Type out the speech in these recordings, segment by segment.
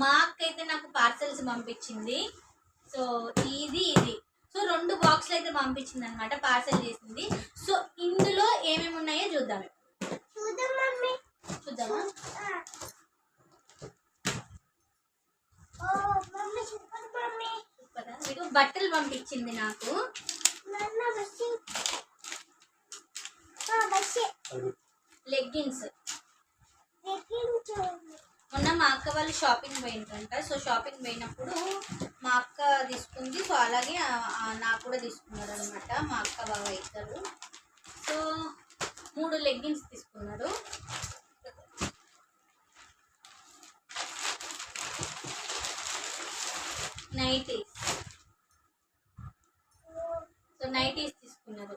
మా అక్క అయితే నాకు పార్సల్స్ పంపించింది. సో ఇది సో 2 బాక్స్లు అయితే పంపించింది అనమాట, పార్సల్ చేసింది. సో ఇందులో ఏమేమి ఉన్నాయో చూద్దాం. చూద్దామా? బట్టలు పంపించింది నాకు. లెగ్గిన్స్. మొన్న మా అక్క వాళ్ళు షాపింగ్ పోయిందంట. సో షాపింగ్ పోయినప్పుడు మా అక్క తీసుకుంది. సో అలాగే నాకు కూడా తీసుకున్నారు అనమాట మా అక్క బావ ఇద్దరు. సో 3 లెగ్గిన్స్ తీసుకున్నారు. నైటీస్. సో నైటీస్ తీసుకున్నారు.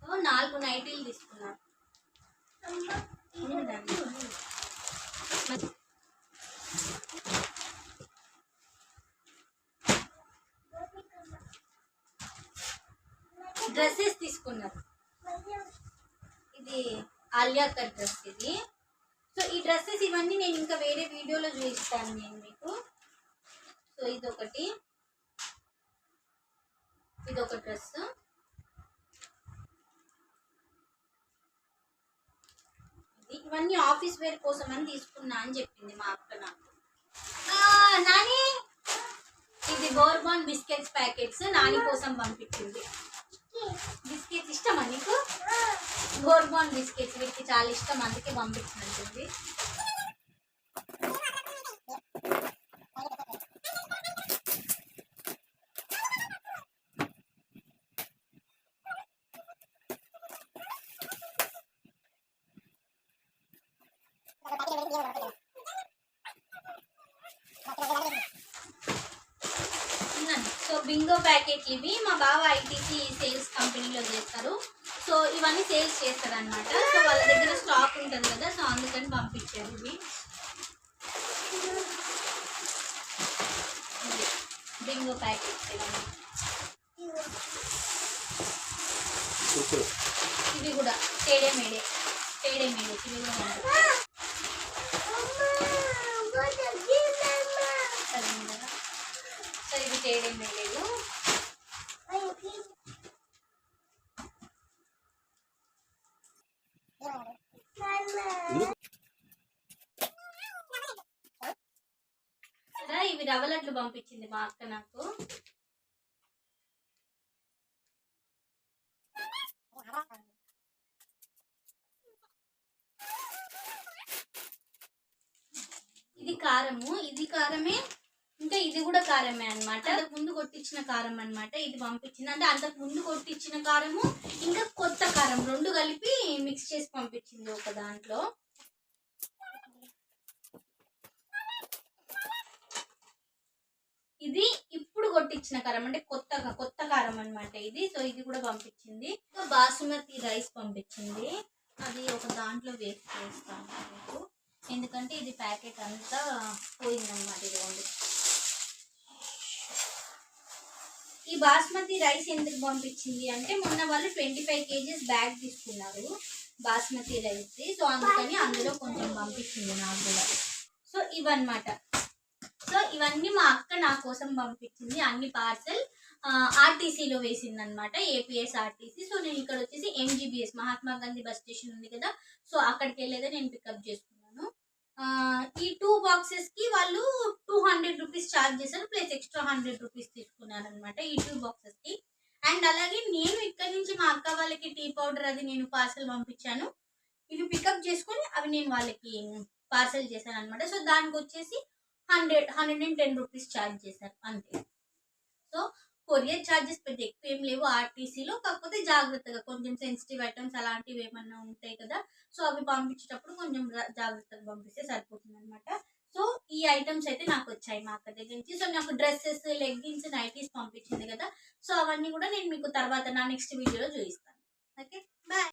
సో 4 నైటీలు తీసుకున్నారు. డ్రెస్సెస్ తీసుకున్నారు. ఇది ఆలియా కట్ డ్రెస్ ఇది. సో ఈ డ్రెస్సెస్ ఇవన్నీ నేను ఇంకా వేరే వీడియోలో చూపిస్తాను నేను మీకు. సో ఇదొక డ్రెస్. ఇవన్నీ ఆఫీస్ వేర్ కోసం అని తీసుకున్నా అని చెప్పింది మా అక్క నాకు. నాని ఇది బోర్బాన్ బిస్కెట్స్ ప్యాకెట్స్ నాని కోసం పంపించింది. బిస్కెట్స్ ఇష్టమా నీకు? బోర్బాన్ బిస్కెట్స్ వీటికి చాలా ఇష్టం, అందుకే పంపించినట్టుంది. సో బింగో ప్యాకెట్లు ఇవి. మా బావ ఐటీసీ సేల్స్ కంపెనీలో చేస్తారు. సో ఇవన్నీ సేల్స్ చేస్తారు అనమాట. సో వాళ్ళ దగ్గర స్టాక్ ఉంటుంది కదా, సో అందుకని పంపించారు ఇవి. బింగో ప్యాకెట్స్ ఇవి కూడా టేడే మేడే ఇవి కూడా. సో ఇది టేడే మేడేలు. ఇవి రవ్వలడ్లు పంపించింది మా అక్క నాకు. ఇది కారము. ఇది కారమే, ఇంకా ఇది కూడా కారమే అనమాట. అంతకు ముందు కొట్టించిన కారం అనమాట ఇది పంపించింది. అంటే అంతకు ముందు కొట్టించిన కారము ఇంకా కొత్త కారం 2 కలిపి మిక్స్ చేసి పంపించింది ఒక దాంట్లో. ఇది ఇప్పుడు కొట్టించిన కారం అంటే కొత్త కారం అనమాట ఇది. సో ఇది కూడా పంపించింది. బాసుమతి రైస్ పంపించింది. అది ఒక దాంట్లో వేస్ట్ చేస్తాను మీకు, ఎందుకంటే ఇది ప్యాకెట్ అంతా పోయిందన్నమాట. ఇది ఈ బాస్మతి రైస్ ఎందుకు పంపించింది అంటే మొన్న వాళ్ళు 25 kgs బ్యాగ్ తీసుకున్నారు బాస్మతి రైస్. సో అందుకని అందులో కొంచెం పంపించింది నాకు కూడా. సో ఇవన్నమాట. సో ఇవన్నీ మా అక్క నా కోసం పంపించింది. అన్ని పార్సల్ ఆర్టీసీలో వేసింది అనమాట, ఏపీఎస్ ఆర్టీసీ. సో నేను ఇక్కడ వచ్చేసి MGBS Mahatma Gandhi bus station ఉంది కదా, సో అక్కడికి వెళ్ళేదే నేను పికప్ చేసుకున్నాను. ఈ 2 బాక్సెస్ కి వాళ్ళు 200 రూపీస్ ఛార్జ్ చేశారు, ప్లస్ ఎక్స్ట్రా 100 రూపీస్ తీసుకున్నారు అనమాట ఈ 2 బాక్సెస్ కి. అండ్ అలాగే నేను ఇక్కడ నుంచి మా అక్క వాళ్ళకి టీ పౌడర్ అది నేను పార్సల్ పంపించాను. ఇవి పికప్ చేసుకొని అవి నేను వాళ్ళకి పార్సల్ చేశాను అనమాట. సో దానికి వచ్చేసి 110 రూపీస్ ఛార్జ్ చేశారు అంతే. సో కొరియర్ ఛార్జెస్ పెద్ద ఎక్కువ ఏం లేవు ఆర్టీసీలో, కాకపోతే జాగ్రత్తగా కొంచెం సెన్సిటివ్ ఐటమ్స్ అలాంటివి ఏమన్నా ఉంటాయి కదా, సో అవి పంపించేటప్పుడు కొంచెం జాగ్రత్తగా పంపిస్తే సరిపోతుంది అనమాట. సో ఈ ఐటమ్స్ అయితే నాకు వచ్చాయి మా అక్క దగ్గర నుంచి. సో నాకు డ్రెస్సెస్, లెగ్గిన్స్, నైటీస్ పంపించింది కదా, సో అవన్నీ కూడా నేను మీకు తర్వాత నా నెక్స్ట్ వీడియోలో చూపిస్తాను. Okay, bye.